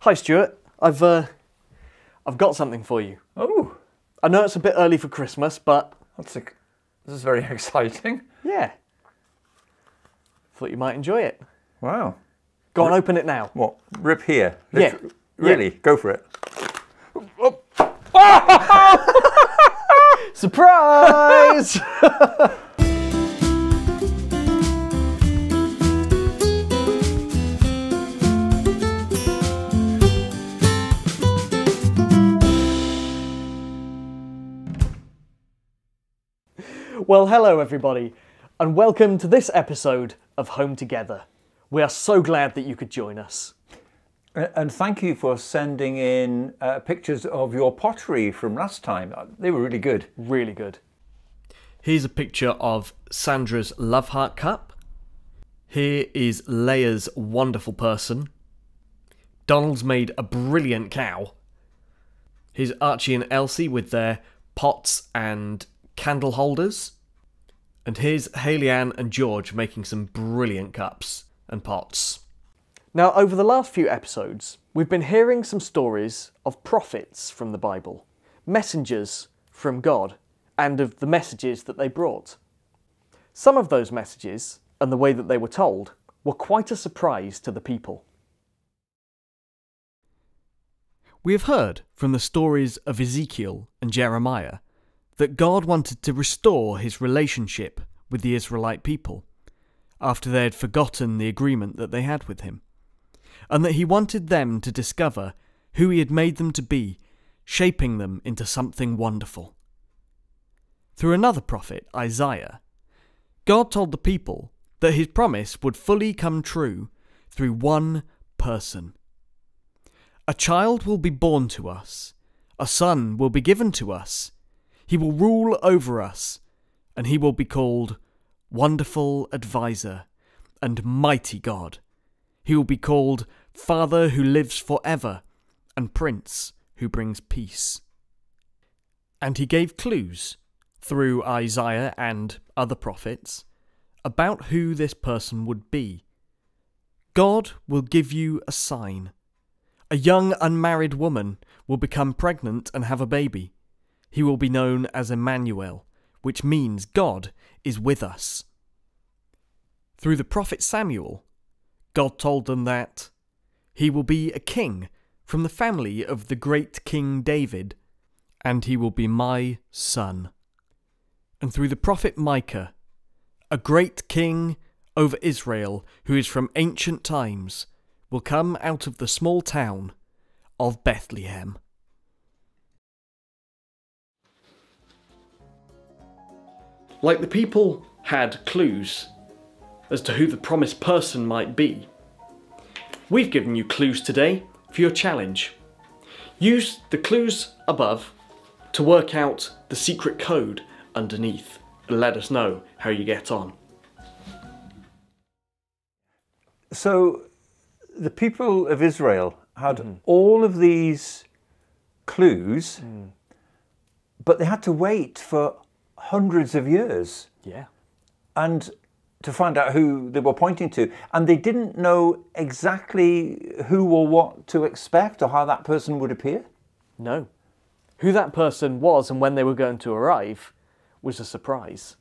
Hi Stuart, I've got something for you. Oh, I know it's a bit early for Christmas, but this is very exciting. yeah, thought you might enjoy it. Wow. Go on, open it now. What? Rip here? Yeah. Really? Yeah. Go for it. Surprise! Well, hello everybody, and welcome to this episode of Home Together. We are so glad that you could join us. And thank you for sending in pictures of your pottery from last time. They were really good. Really good. Here's a picture of Sandra's Love Heart Cup. Here is Leia's Wonderful Person. Donald's made a brilliant cow. Here's Archie and Elsie with their pots and candle holders. And here's Hayley Ann and George making some brilliant cups and pots. Now, over the last few episodes, we've been hearing some stories of prophets from the Bible, messengers from God, and of the messages that they brought. Some of those messages, and the way that they were told, were quite a surprise to the people. We have heard from the stories of Ezekiel and Jeremiah that God wanted to restore his relationship with the Israelite people after they had forgotten the agreement that they had with him, and that he wanted them to discover who he had made them to be, shaping them into something wonderful. Through another prophet, Isaiah, God told the people that his promise would fully come true through one person. A child will be born to us, a son will be given to us, he will rule over us, and he will be called Wonderful Advisor and Mighty God. He will be called Father who lives forever and Prince who brings peace. And he gave clues through Isaiah and other prophets about who this person would be. God will give you a sign. A young unmarried woman will become pregnant and have a baby. He will be known as Emmanuel, which means God is with us. Through the prophet Samuel, God told them that he will be a king from the family of the great King David, and he will be my son. And through the prophet Micah, a great king over Israel who is from ancient times will come out of the small town of Bethlehem. Like the people had clues as to who the promised person might be, we've given you clues today for your challenge. Use the clues above to work out the secret code underneath and let us know how you get on. So the people of Israel had all of these clues, but they had to wait for hundreds of years. Yeah. And to find out who they were pointing to. And they didn't know exactly who or what to expect or how that person would appear. No. Who that person was and when they were going to arrive was a surprise.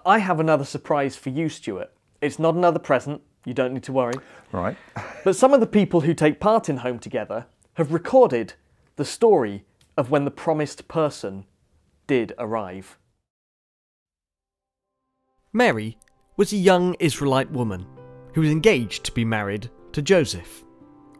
I have another surprise for you, Stuart. It's not another present. You don't need to worry. Right. But some of the people who take part in Home Together have recorded the story of when the promised person did arrive. Mary was a young Israelite woman who was engaged to be married to Joseph.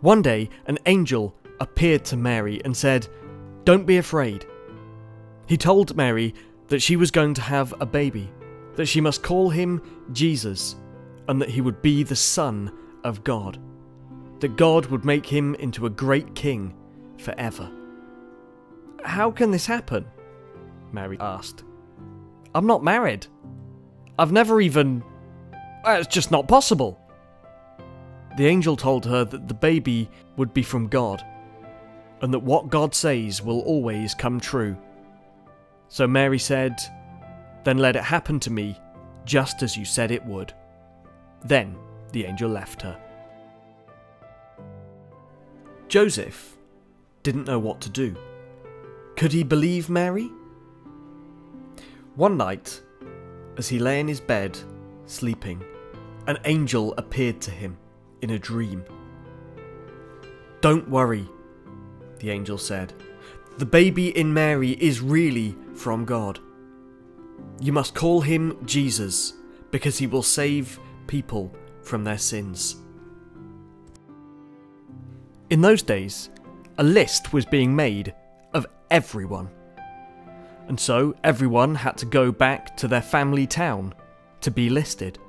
One day, an angel appeared to Mary and said, "Don't be afraid." He told Mary that she was going to have a baby, that she must call him Jesus, and that he would be the Son of God, that God would make him into a great king forever. "How can this happen?" Mary asked. "I'm not married. I've never even... It's just not possible." The angel told her that the baby would be from God, and that what God says will always come true. So Mary said, "Then let it happen to me, just as you said it would." Then the angel left her. Joseph didn't know what to do. Could he believe Mary? One night, as he lay in his bed, sleeping, an angel appeared to him in a dream. "Don't worry," the angel said. "The baby in Mary is really from God. You must call him Jesus, because he will save people from their sins." In those days, a list was being made of everyone. And so everyone had to go back to their family town to be listed.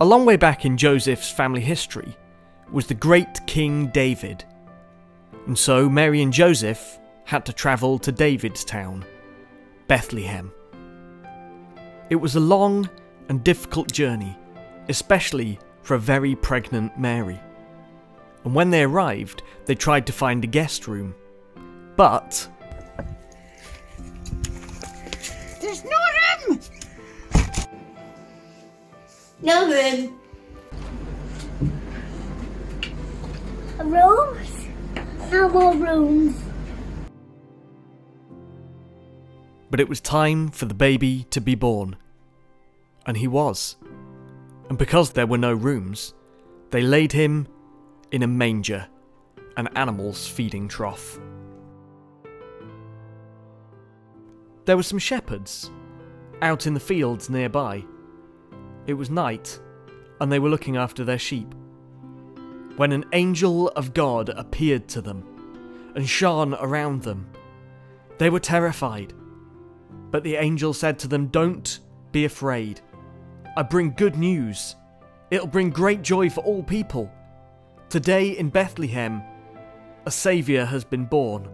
A long way back in Joseph's family history was the great King David. And so Mary and Joseph had to travel to David's town, Bethlehem. It was a long and difficult journey, especially for a very pregnant Mary. And when they arrived, they tried to find a guest room. But there's no room! No room. Rooms? No more rooms. But it was time for the baby to be born. And he was. And because there were no rooms, they laid him in a manger, an animal's feeding trough. There were some shepherds out in the fields nearby. It was night, and they were looking after their sheep, when an angel of God appeared to them and shone around them. They were terrified, but the angel said to them, "Don't be afraid. I bring good news. It'll bring great joy for all people. Today in Bethlehem, a Saviour has been born.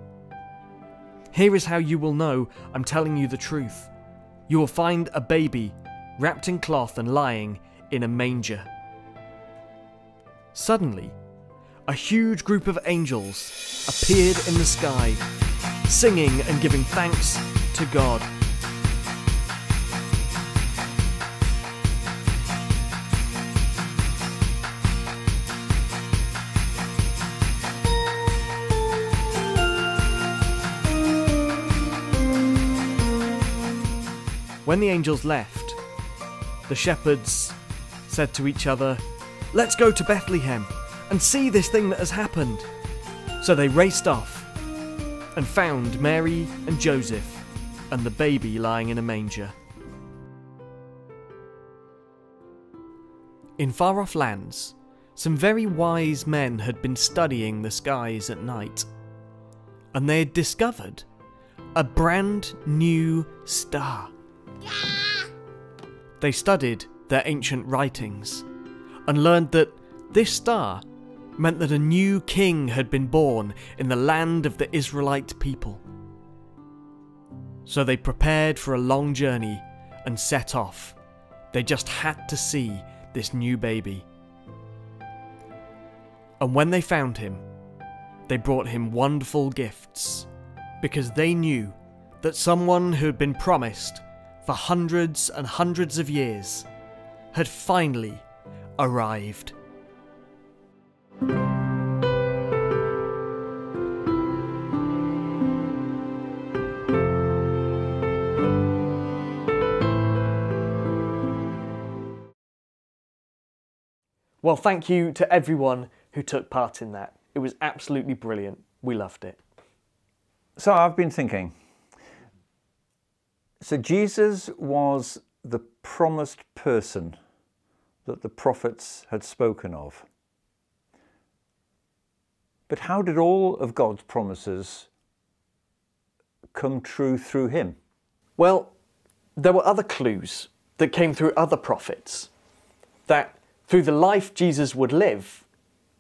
Here is how you will know I'm telling you the truth. You will find a baby wrapped in cloth and lying in a manger." Suddenly, a huge group of angels appeared in the sky, singing and giving thanks to God. When the angels left, the shepherds said to each other, "Let's go to Bethlehem and see this thing that has happened." So they raced off and found Mary and Joseph and the baby lying in a manger. In far-off lands, some very wise men had been studying the skies at night, and they had discovered a brand new star. They studied their ancient writings and learned that this star meant that a new king had been born in the land of the Israelite people. So they prepared for a long journey and set off. They just had to see this new baby. And when they found him, they brought him wonderful gifts, because they knew that someone who had been promised for hundreds and hundreds of years had finally arrived. Well, thank you to everyone who took part in that. It was absolutely brilliant. We loved it. So I've been thinking, so Jesus was the promised person that the prophets had spoken of. But how did all of God's promises come true through him? Well, there were other clues that came through other prophets, that through the life Jesus would live,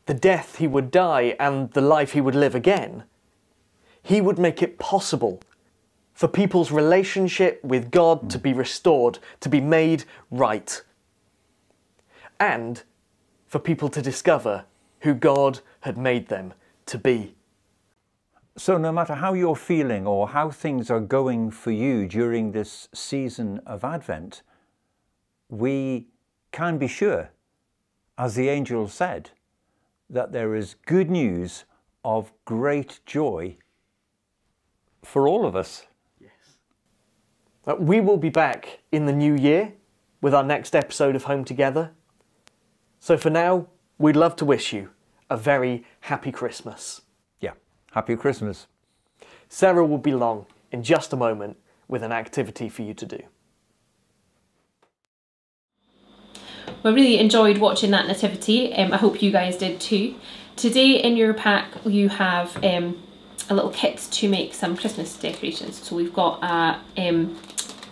the death he would die, and the life he would live again, he would make it possible for people's relationship with God to be restored, to be made right, and for people to discover who God had made them to be. So no matter how you're feeling or how things are going for you during this season of Advent, we can be sure, as the angel said, that there is good news of great joy for all of us. We will be back in the new year with our next episode of Home Together. So for now, we'd love to wish you a very happy Christmas. Yeah, happy Christmas. Sarah will be along in just a moment with an activity for you to do. We really enjoyed watching that nativity. I hope you guys did too. Today in your pack you have a little kit to make some Christmas decorations. So we've got a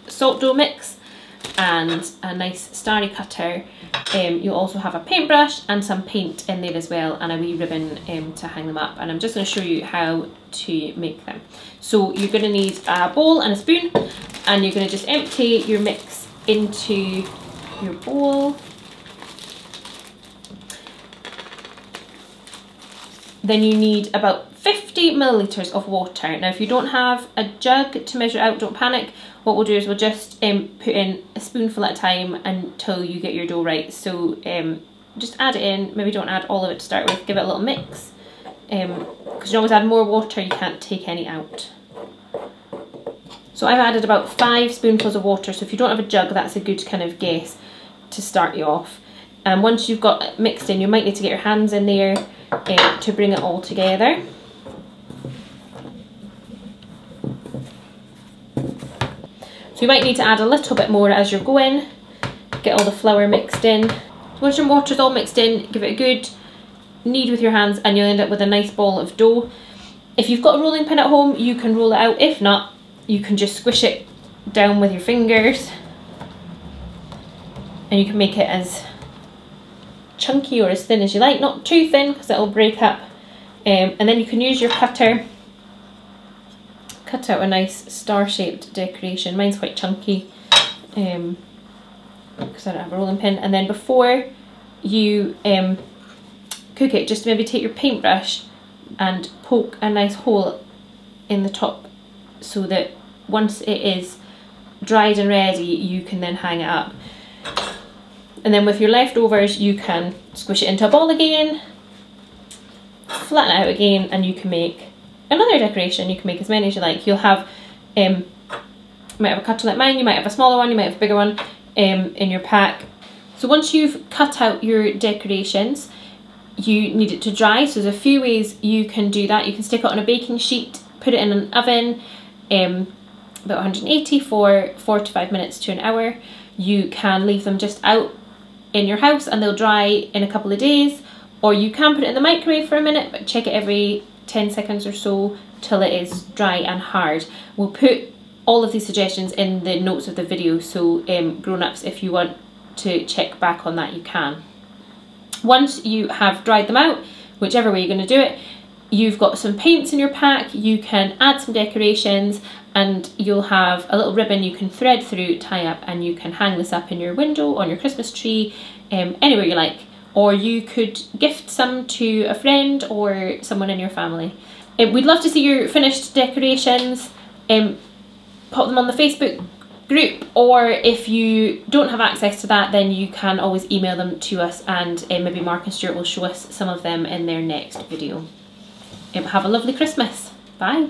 salt dough mix and a nice starry cutter. You'll also have a paintbrush and some paint in there as well, and a wee ribbon to hang them up. And I'm just going to show you how to make them. So you're going to need a bowl and a spoon, and you're going to just empty your mix into your bowl. Then you need about 50 millilitres of water. Now if you don't have a jug to measure out, don't panic. What we'll do is we'll just put in a spoonful at a time until you get your dough right. So just add it in, maybe don't add all of it to start with, give it a little mix. Because you always add more water, you can't take any out. So I've added about 5 spoonfuls of water, so if you don't have a jug, that's a good kind of guess to start you off. And once you've got it mixed in, you might need to get your hands in there to bring it all together. So you might need to add a little bit more as you're going, get all the flour mixed in. Once your water's all mixed in, give it a good knead with your hands and you'll end up with a nice ball of dough. If you've got a rolling pin at home, you can roll it out. If not, you can just squish it down with your fingers and you can make it as chunky or as thin as you like, not too thin because it'll break up. And then you can use your cutter, cut out a nice star-shaped decoration. Mine's quite chunky because I don't have a rolling pin. And then before you cook it, just maybe take your paintbrush and poke a nice hole in the top so that once it is dried and ready, you can then hang it up. And then with your leftovers, you can squish it into a ball again, flatten it out again, and you can make another decoration. You can make as many as you like. You'll have, you might have a cutter like mine, you might have a smaller one, you might have a bigger one in your pack. So once you've cut out your decorations, you need it to dry. So there's a few ways you can do that. You can stick it on a baking sheet, put it in an oven, about 180 for 45 minutes to an hour. You can leave them just out in your house and they'll dry in a couple of days, or you can put it in the microwave for a minute, but check it every 10 seconds or so till it is dry and hard. We'll put all of these suggestions in the notes of the video, so grown-ups, if you want to check back on that, you can. Once you have dried them out, whichever way you're going to do it, you've got some paints in your pack, you can add some decorations, and you'll have a little ribbon you can thread through, tie up, and you can hang this up in your window, on your Christmas tree, anywhere you like. Or you could gift some to a friend or someone in your family. We'd love to see your finished decorations. Pop them on the Facebook group, or if you don't have access to that, then you can always email them to us, and maybe Mark and Stuart will show us some of them in their next video. Have a lovely Christmas. Bye.